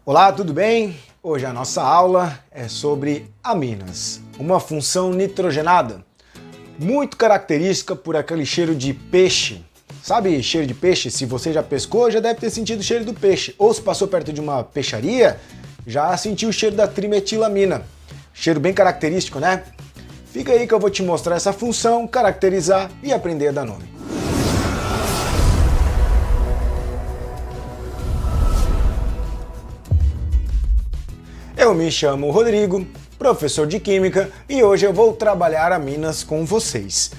Olá, tudo bem? Hoje a nossa aula é sobre aminas, uma função nitrogenada, muito característica por aquele cheiro de peixe. Sabe cheiro de peixe? Se você já pescou, já deve ter sentido o cheiro do peixe. Ou se passou perto de uma peixaria, já sentiu o cheiro da trimetilamina. Cheiro bem característico, né? Fica aí que eu vou te mostrar essa função, caracterizar e aprender a dar nome. Eu me chamo Rodrigo, professor de Química, e hoje eu vou trabalhar aminas com vocês.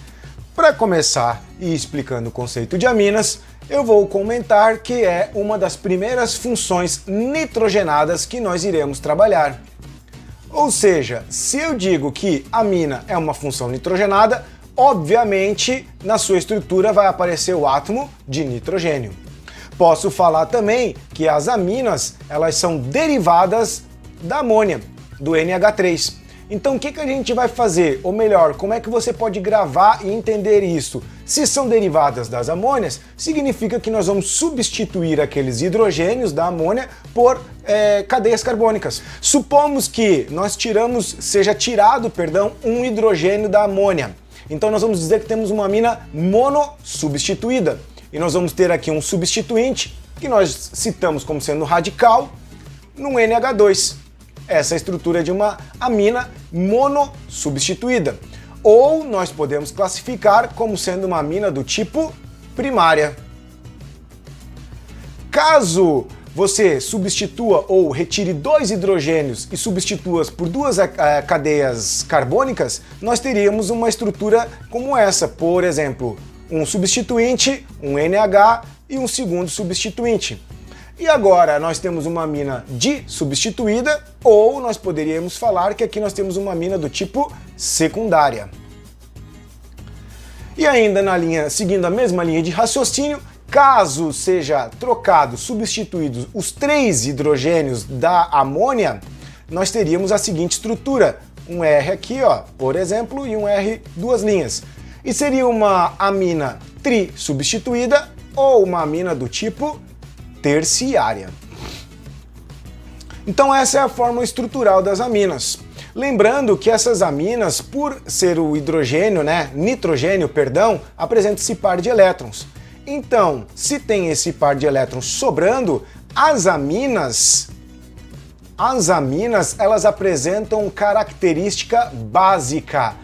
Para começar e explicando o conceito de aminas, eu vou comentar que é uma das primeiras funções nitrogenadas que nós iremos trabalhar. Ou seja, se eu digo que amina é uma função nitrogenada, obviamente na sua estrutura vai aparecer o átomo de nitrogênio. Posso falar também que as aminas elas são derivadas da amônia, do NH3. Então o que a gente vai fazer? Ou melhor, como é que você pode gravar e entender isso? Se são derivadas das amônias, significa que nós vamos substituir aqueles hidrogênios da amônia por cadeias carbônicas. Supomos que seja tirado um hidrogênio da amônia. Então nós vamos dizer que temos uma amina monossubstituída. E nós vamos ter aqui um substituinte, que nós citamos como sendo radical, num NH2. Essa é a estrutura de uma amina monossubstituída. Ou nós podemos classificar como sendo uma amina do tipo primária. Caso você substitua ou retire dois hidrogênios e substitua-os por duas cadeias carbônicas, nós teríamos uma estrutura como essa. Por exemplo, um substituinte, um NH e um segundo substituinte. E agora nós temos uma amina dissubstituída, ou nós poderíamos falar que aqui nós temos uma amina do tipo secundária. E ainda seguindo a mesma linha de raciocínio, caso seja substituídos os três hidrogênios da amônia, nós teríamos a seguinte estrutura, um R aqui, por exemplo, e um R duas linhas. E seria uma amina trissubstituída ou uma amina do tipo terciária. Então essa é a forma estrutural das aminas. Lembrando que essas aminas, por ser o nitrogênio, apresenta esse par de elétrons. Então, se tem esse par de elétrons sobrando, as aminas elas apresentam característica básica,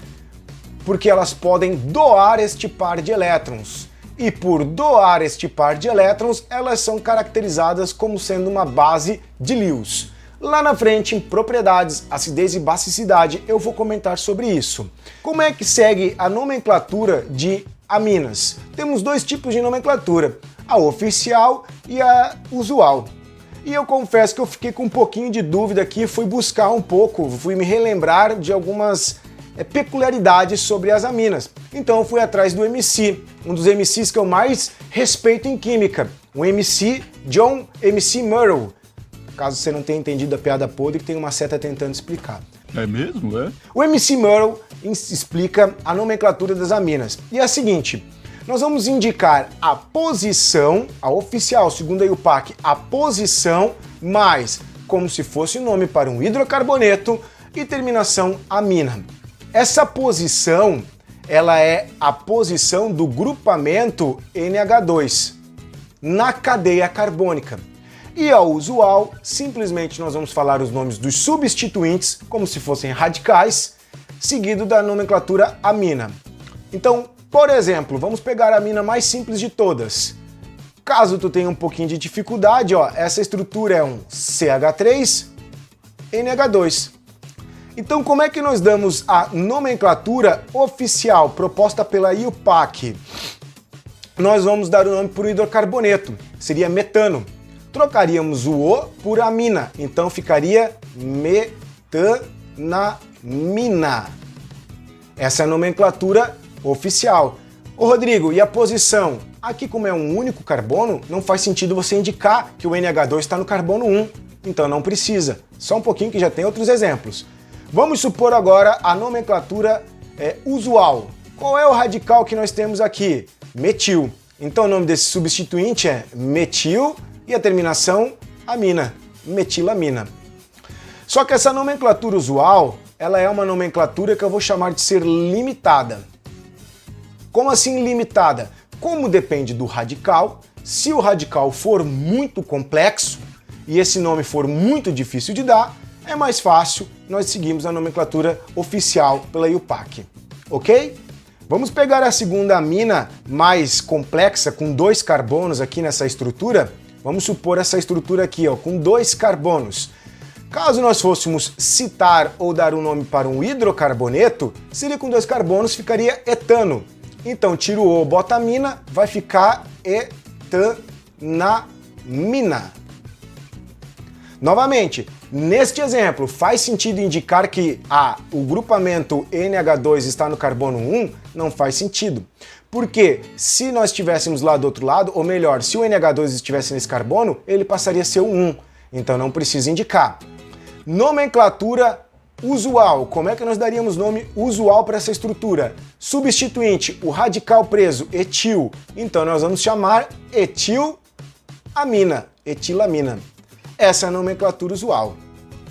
porque elas podem doar este par de elétrons. E por doar este par de elétrons, elas são caracterizadas como sendo uma base de Lewis. Lá na frente, em propriedades, acidez e basicidade, eu vou comentar sobre isso. Como é que segue a nomenclatura de aminas? Temos dois tipos de nomenclatura, a oficial e a usual. E eu confesso que eu fiquei com um pouquinho de dúvida aqui, fui buscar um pouco, fui me relembrar de algumas peculiaridades sobre as aminas. Então eu fui atrás do MC, um dos MCs que eu mais respeito em química, o MC John MC Murrow. Caso você não tenha entendido a piada podre, que tem uma seta tentando explicar. É mesmo, é? O MC Murrow explica a nomenclatura das aminas. E é a seguinte, nós vamos indicar a posição, a oficial, segundo a IUPAC, a posição, mais como se fosse o nome para um hidrocarboneto e terminação amina. Essa posição, ela é a posição do grupamento NH2 na cadeia carbônica. E a usual, simplesmente nós vamos falar os nomes dos substituintes, como se fossem radicais, seguido da nomenclatura amina. Então, por exemplo, vamos pegar a amina mais simples de todas. Caso tu tenha um pouquinho de dificuldade, essa estrutura é um CH3, NH2. Então, como é que nós damos a nomenclatura oficial proposta pela IUPAC? Nós vamos dar o nome para o hidrocarboneto, seria metano. Trocaríamos o O por amina, então ficaria metanamina. Essa é a nomenclatura oficial. Ô Rodrigo, e a posição? Aqui, como é um único carbono, não faz sentido você indicar que o NH2 está no carbono 1, então não precisa. Só um pouquinho que já tem outros exemplos. Vamos supor agora a nomenclatura usual. Qual é o radical que nós temos aqui? Metil. Então o nome desse substituinte é metil e a terminação amina. metilamina. Só que essa nomenclatura usual, ela é uma nomenclatura que eu vou chamar de ser limitada. Como assim limitada? Como depende do radical, se o radical for muito complexo e esse nome for muito difícil de dar, é mais fácil nós seguirmos a nomenclatura oficial pela IUPAC, ok? Vamos pegar a segunda amina mais complexa, com 2 carbonos aqui nessa estrutura. Vamos supor essa estrutura aqui, ó, com 2 carbonos. Caso nós fôssemos citar ou dar um nome para um hidrocarboneto, seria com 2 carbonos, ficaria etano. Então, tiro o, bota amina, vai ficar etanamina. Novamente, neste exemplo, faz sentido indicar que o grupamento NH2 está no carbono 1? Não faz sentido. Porque se nós estivéssemos lá do outro lado, ou melhor, se o NH2 estivesse nesse carbono, ele passaria a ser o 1. Então não precisa indicar. Nomenclatura usual. Como é que nós daríamos nome usual para essa estrutura? Substituinte, o radical preso, etil. Então nós vamos chamar etilamina, etilamina. Essa é a nomenclatura usual.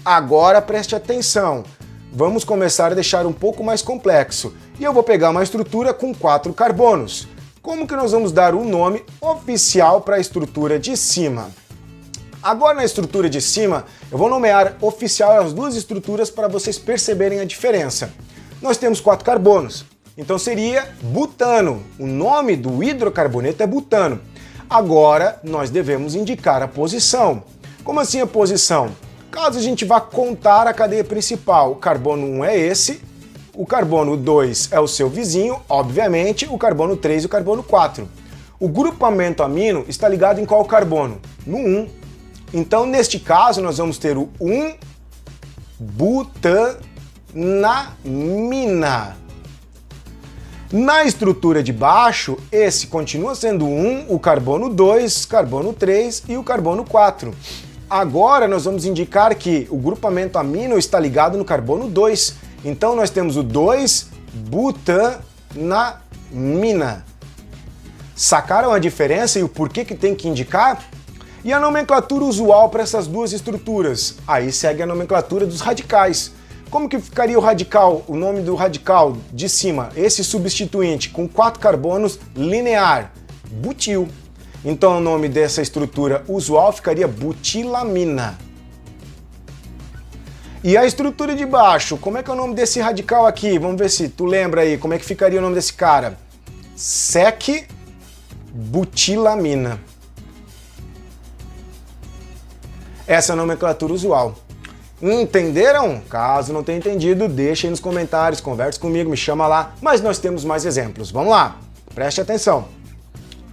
Agora preste atenção. Vamos começar a deixar um pouco mais complexo. E eu vou pegar uma estrutura com 4 carbonos. Como que nós vamos dar o nome oficial para a estrutura de cima? Agora na estrutura de cima, eu vou nomear oficial as 2 estruturas para vocês perceberem a diferença. Nós temos 4 carbonos, então seria butano. O nome do hidrocarboneto é butano. Agora nós devemos indicar a posição. Como assim a posição? Caso a gente vá contar a cadeia principal, o carbono 1 é esse, o carbono 2 é o seu vizinho, obviamente, o carbono 3 e o carbono 4. O grupamento amino está ligado em qual carbono? No 1. Então, neste caso, nós vamos ter o 1-butanamina. Na estrutura de baixo, esse continua sendo 1, o carbono 2, carbono 3 e o carbono 4. Agora nós vamos indicar que o grupamento amino está ligado no carbono 2. Então nós temos o 2-butanamina. Sacaram a diferença e o porquê que tem que indicar? E a nomenclatura usual para essas 2 estruturas? Aí segue a nomenclatura dos radicais. Como que ficaria o radical, o nome do radical de cima, esse substituinte com 4 carbonos linear? Butil. Então o nome dessa estrutura usual ficaria butilamina. E a estrutura de baixo, como é que é o nome desse radical aqui? Vamos ver se tu lembra aí, como é que ficaria o nome desse cara? Sec-butilamina. Essa é a nomenclatura usual. Entenderam? Caso não tenha entendido, deixa aí nos comentários, converse comigo, me chama lá, mas nós temos mais exemplos. Vamos lá, preste atenção.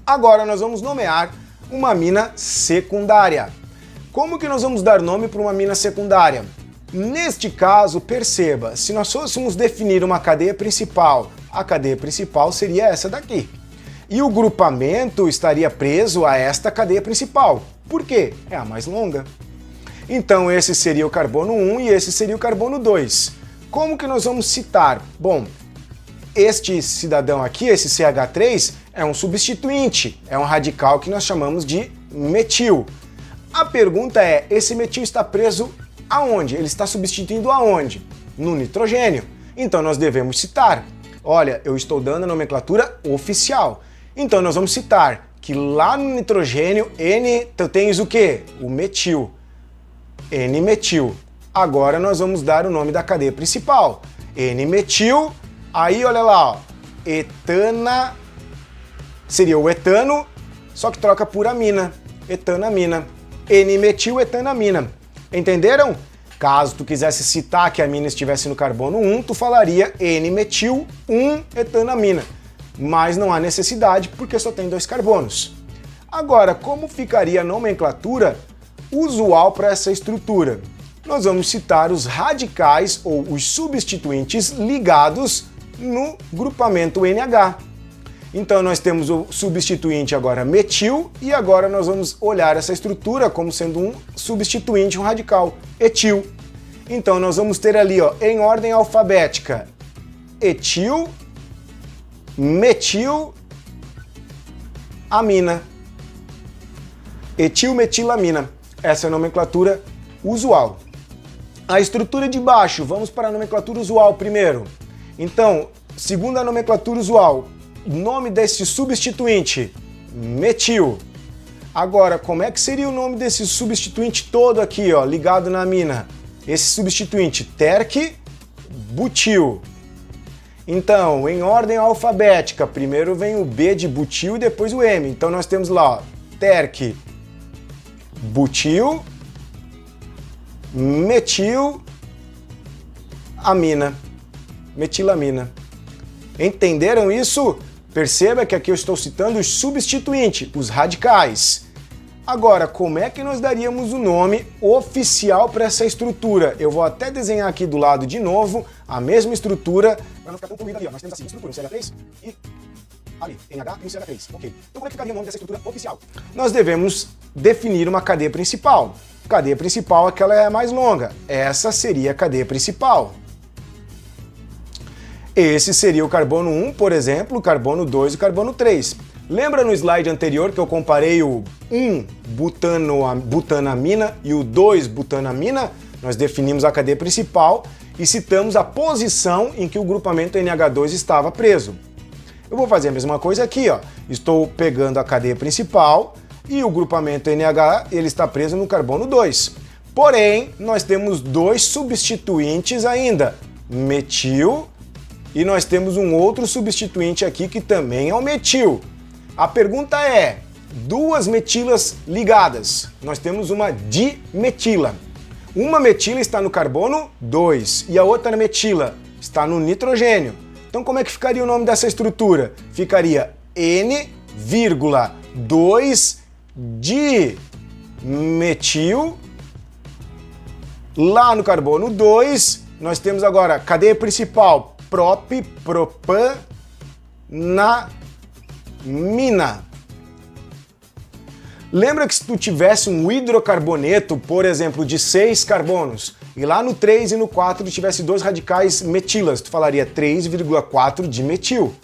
Agora nós vamos nomear uma amina secundária. Como que nós vamos dar nome para uma amina secundária? Neste caso, perceba, se nós fôssemos definir uma cadeia principal, a cadeia principal seria essa daqui. E o grupamento estaria preso a esta cadeia principal. Por quê? É a mais longa. Então esse seria o carbono 1 e esse seria o carbono 2. Como que nós vamos citar? Bom, este cidadão aqui, esse CH3, é um substituinte, é um radical que nós chamamos de metil. A pergunta é, esse metil está preso aonde? Ele está substituindo aonde? No nitrogênio. Então nós devemos citar. Olha, eu estou dando a nomenclatura oficial. Então nós vamos citar que lá no nitrogênio, tu tens o quê? O metil. N-metil. Agora nós vamos dar o nome da cadeia principal. N-metil, aí olha lá, ó, etana, seria o etano, só que troca por amina, etanamina. N-metil, etanamina. Entenderam? Caso tu quisesse citar que a amina estivesse no carbono 1, tu falaria N-metil 1-etanamina. Mas não há necessidade porque só tem 2 carbonos. Agora, como ficaria a nomenclatura usual para essa estrutura? Nós vamos citar os radicais ou os substituintes ligados no grupamento NH. Então nós temos o substituinte agora metil e agora nós vamos olhar essa estrutura como sendo um substituinte, um radical, etil. Então nós vamos ter ali, ó, em ordem alfabética, etil, metil, amina. Etilmetilamina. Essa é a nomenclatura usual. A estrutura de baixo, vamos para a nomenclatura usual primeiro. Então, segundo a nomenclatura usual, nome desse substituinte, metil. Agora, como é que seria o nome desse substituinte todo aqui, ó, ligado na amina? Esse substituinte, terc-butil. Então, em ordem alfabética, primeiro vem o B de butil e depois o M. Então nós temos lá, ó, terc-butil, metil, amina, metilamina. Entenderam isso? Perceba que aqui eu estou citando os substituintes, os radicais. Agora, como é que nós daríamos o nome oficial para essa estrutura? Eu vou até desenhar aqui do lado de novo a mesma estrutura, para não ficar tão poluída ali, ó. Nós temos assim, estrutura, um CH3 e ali, NH e um CH3. Ok. Então como é que ficaria o nome dessa estrutura oficial? Nós devemos definir uma cadeia principal. Cadeia principal, aquela é a mais longa. Essa seria a cadeia principal. Esse seria o carbono 1, por exemplo, o carbono 2 e o carbono 3. Lembra no slide anterior que eu comparei o 1-butanamina e o 2-butanamina? Nós definimos a cadeia principal e citamos a posição em que o grupamento NH2 estava preso. Eu vou fazer a mesma coisa aqui, ó. Estou pegando a cadeia principal e o grupamento NH ele está preso no carbono 2. Porém, nós temos dois substituintes ainda, metil, e nós temos um outro substituinte aqui que também é o metil. A pergunta é, duas metilas ligadas, nós temos uma dimetila. Uma metila está no carbono 2 e a outra metila está no nitrogênio. Então como é que ficaria o nome dessa estrutura? Ficaria N,2-dimetil. Lá no carbono 2, nós temos agora a cadeia principal, propanamina. Lembra que se tu tivesse um hidrocarboneto, por exemplo, de 6 carbonos, e lá no 3 e no 4 tu tivesse dois radicais metilas, tu falaria 3,4 dimetil.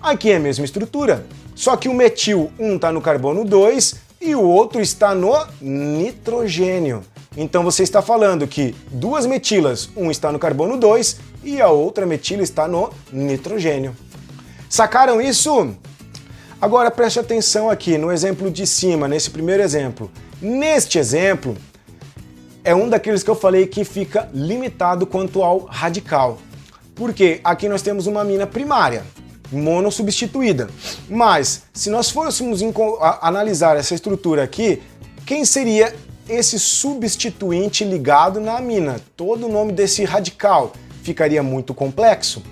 Aqui é a mesma estrutura, só que o metil, um está no carbono 2 e o outro está no nitrogênio. Então você está falando que duas metilas, um está no carbono 2 e a outra metila está no nitrogênio. Sacaram isso? Agora preste atenção aqui no exemplo de cima, nesse primeiro exemplo. Neste exemplo, é um daqueles que eu falei que fica limitado quanto ao radical. Porque aqui nós temos uma amina primária, monossubstituída. Mas, se nós fôssemos analisar essa estrutura aqui, quem seria esse substituinte ligado na amina? Todo o nome desse radical ficaria muito complexo.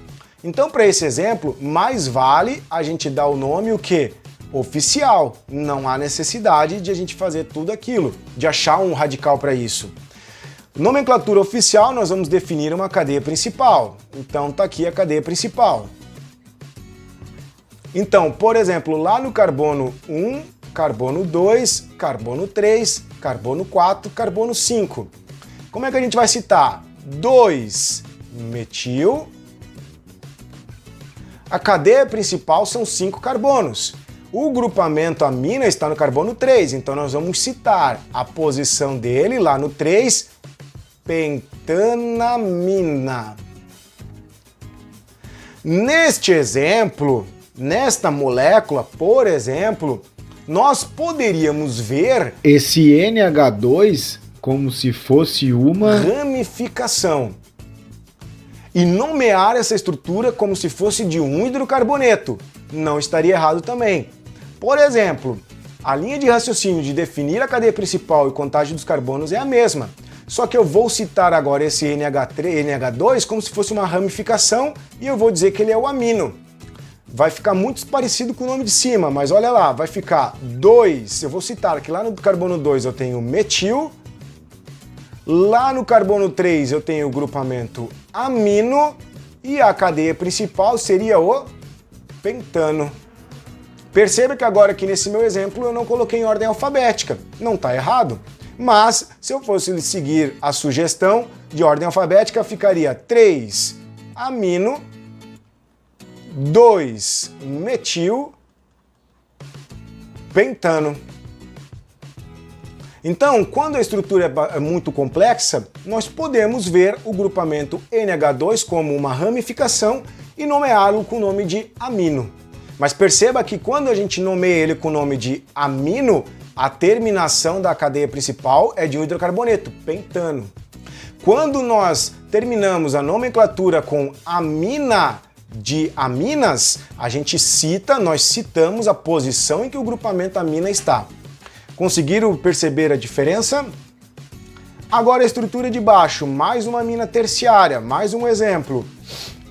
Então, para esse exemplo, mais vale a gente dar o nome o quê? Oficial. Não há necessidade de a gente fazer tudo aquilo, de achar um radical para isso. Nomenclatura oficial, nós vamos definir uma cadeia principal. Então, tá aqui a cadeia principal. Então, por exemplo, lá no carbono 1, carbono 2, carbono 3, carbono 4, carbono 5. Como é que a gente vai citar? 2-metil. A cadeia principal são 5 carbonos. O grupamento amina está no carbono 3, então nós vamos citar a posição dele lá no 3, pentanamina. Neste exemplo, nesta molécula, por exemplo, nós poderíamos ver esse NH2 como se fosse uma ramificação e nomear essa estrutura como se fosse de um hidrocarboneto. Não estaria errado também. Por exemplo, a linha de raciocínio de definir a cadeia principal e contagem dos carbonos é a mesma, só que eu vou citar agora esse NH2 como se fosse uma ramificação e eu vou dizer que ele é o amino. Vai ficar muito parecido com o nome de cima, mas olha lá, vai ficar 2, eu vou citar que lá no carbono 2 eu tenho metil, lá no carbono 3 eu tenho o grupamento amino e a cadeia principal seria o pentano. Perceba que agora aqui nesse meu exemplo eu não coloquei em ordem alfabética, não está errado, mas se eu fosse seguir a sugestão de ordem alfabética ficaria 3 amino, 2 metil, pentano. Então, quando a estrutura é muito complexa, nós podemos ver o grupamento NH2 como uma ramificação e nomeá-lo com o nome de amino. Mas perceba que quando a gente nomeia ele com o nome de amino, a terminação da cadeia principal é de um hidrocarboneto, pentano. Quando nós terminamos a nomenclatura com amina de aminas, nós citamos a posição em que o grupamento amina está. Conseguiram perceber a diferença? Agora a estrutura de baixo, mais uma amina terciária, mais um exemplo.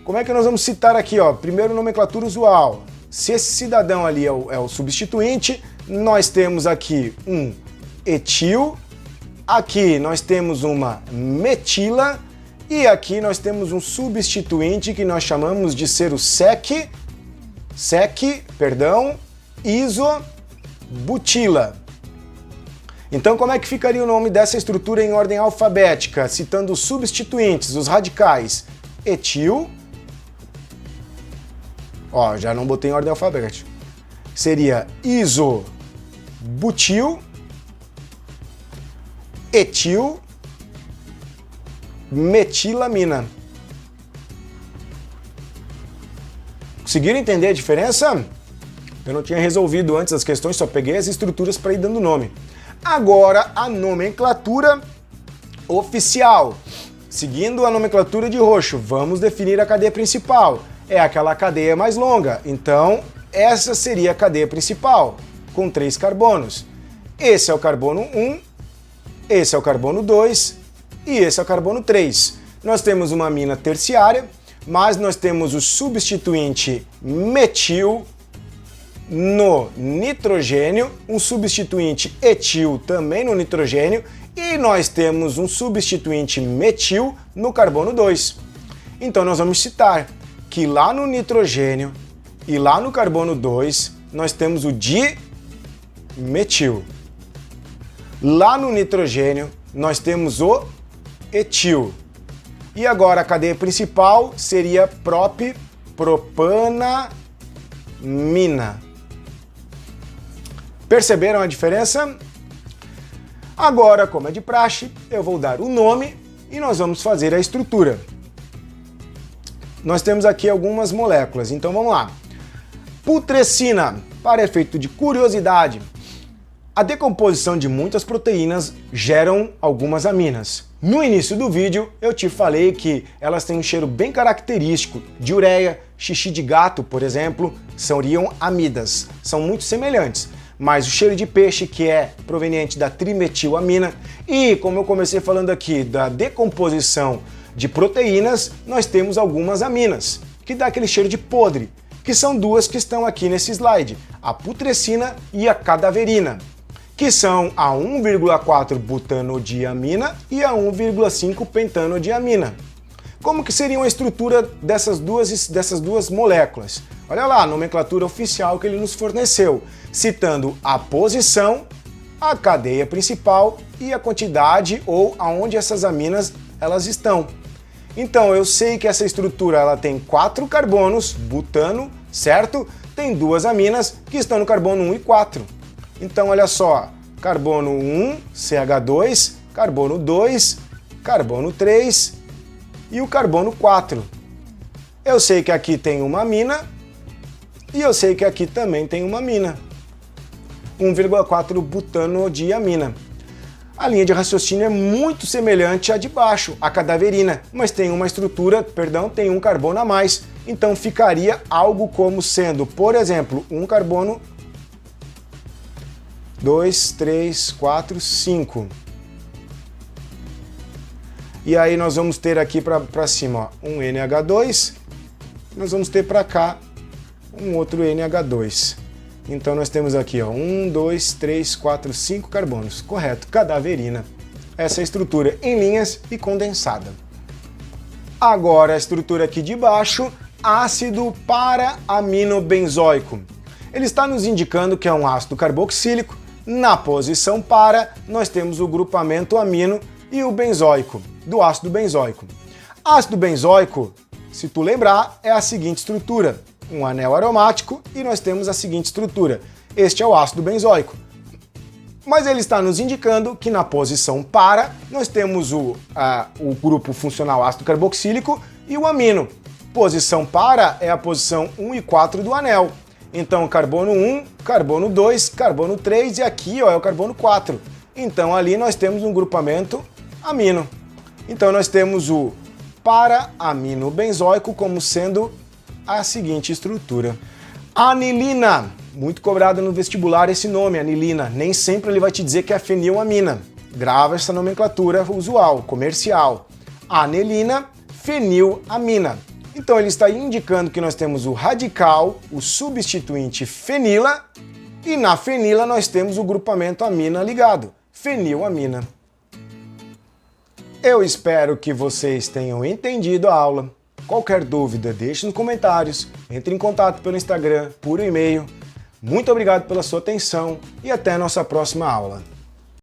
Como é que nós vamos citar aqui? Primeiro, nomenclatura usual. Se esse cidadão ali é o substituinte, nós temos aqui um etil, aqui nós temos uma metila e aqui nós temos um substituinte que nós chamamos de ser o isobutila. Então, como é que ficaria o nome dessa estrutura em ordem alfabética, citando os substituintes, os radicais? Etil, já não botei em ordem alfabética. Seria isobutil, etil, metilamina. Conseguiram entender a diferença? Eu não tinha resolvido antes as questões, só peguei as estruturas para ir dando nome. Agora, a nomenclatura oficial. Seguindo a nomenclatura de roxo, vamos definir a cadeia principal. É aquela cadeia mais longa, então essa seria a cadeia principal, com 3 carbonos. Esse é o carbono 1, esse é o carbono 2 e esse é o carbono 3. Nós temos uma amina terciária, mas nós temos o substituinte metil no nitrogênio, um substituinte etil também no nitrogênio e nós temos um substituinte metil no carbono 2. Então nós vamos citar que lá no nitrogênio e lá no carbono 2 nós temos o dimetil. Lá no nitrogênio nós temos o etil. E agora a cadeia principal seria propanamina. Perceberam a diferença? Agora, como é de praxe, eu vou dar o nome e nós vamos fazer a estrutura. Nós temos aqui algumas moléculas, então vamos lá. Putrescina, para efeito de curiosidade, a decomposição de muitas proteínas geram algumas aminas. No início do vídeo eu te falei que elas têm um cheiro bem característico de ureia, xixi de gato, por exemplo, seriam amidas, são muito semelhantes. Mas o cheiro de peixe, que é proveniente da trimetilamina, e como eu comecei falando aqui da decomposição de proteínas, nós temos algumas aminas, que dá aquele cheiro de podre, que são duas que estão aqui nesse slide, a putrescina e a cadaverina, que são a 1,4 butanodiamina e a 1,5 pentanodiamina. Como que seria a estrutura dessas duas moléculas? Olha lá a nomenclatura oficial que ele nos forneceu, citando a posição, a cadeia principal e a quantidade ou aonde essas aminas elas estão. Então eu sei que essa estrutura ela tem 4 carbonos, butano, certo? Tem 2 aminas que estão no carbono 1 e 4. Então olha só, carbono 1, CH2, carbono 2, carbono 3 e o carbono 4. Eu sei que aqui tem uma amina e eu sei que aqui também tem uma amina. 1,4 butanodiamina. A linha de raciocínio é muito semelhante à de baixo, a cadaverina, mas tem uma estrutura, tem um carbono a mais. Então ficaria algo como sendo, por exemplo, um carbono 2, 3, 4, 5. E aí nós vamos ter aqui para cima um NH2, nós vamos ter para cá um outro NH2. Então nós temos aqui 1, 2, 3, 4, 5 carbonos. Correto, cadaverina. Essa é a estrutura em linhas e condensada. Agora a estrutura aqui de baixo, ácido para-aminobenzoico. Ele está nos indicando que é um ácido carboxílico. Na posição para, nós temos o grupamento amino e o benzoico, do ácido benzoico. Ácido benzoico, se tu lembrar, é a seguinte estrutura. Um anel aromático e nós temos a seguinte estrutura. Este é o ácido benzoico. Mas ele está nos indicando que na posição para nós temos o grupo funcional ácido carboxílico e o amino. Posição para é a posição 1 e 4 do anel. Então carbono 1, carbono 2, carbono 3 e aqui ó, é o carbono 4. Então ali nós temos um grupamento amino. Então nós temos o para-amino benzoico como sendo a seguinte estrutura. Anilina, muito cobrado no vestibular esse nome, anilina. Nem sempre ele vai te dizer que é fenilamina. Grava essa nomenclatura usual, comercial. Anilina, fenilamina. Então ele está indicando que nós temos o radical, o substituinte fenila, e na fenila nós temos o grupamento amina ligado, fenilamina. Eu espero que vocês tenham entendido a aula. Qualquer dúvida, deixe nos comentários, entre em contato pelo Instagram, por e-mail. Muito obrigado pela sua atenção e até a nossa próxima aula.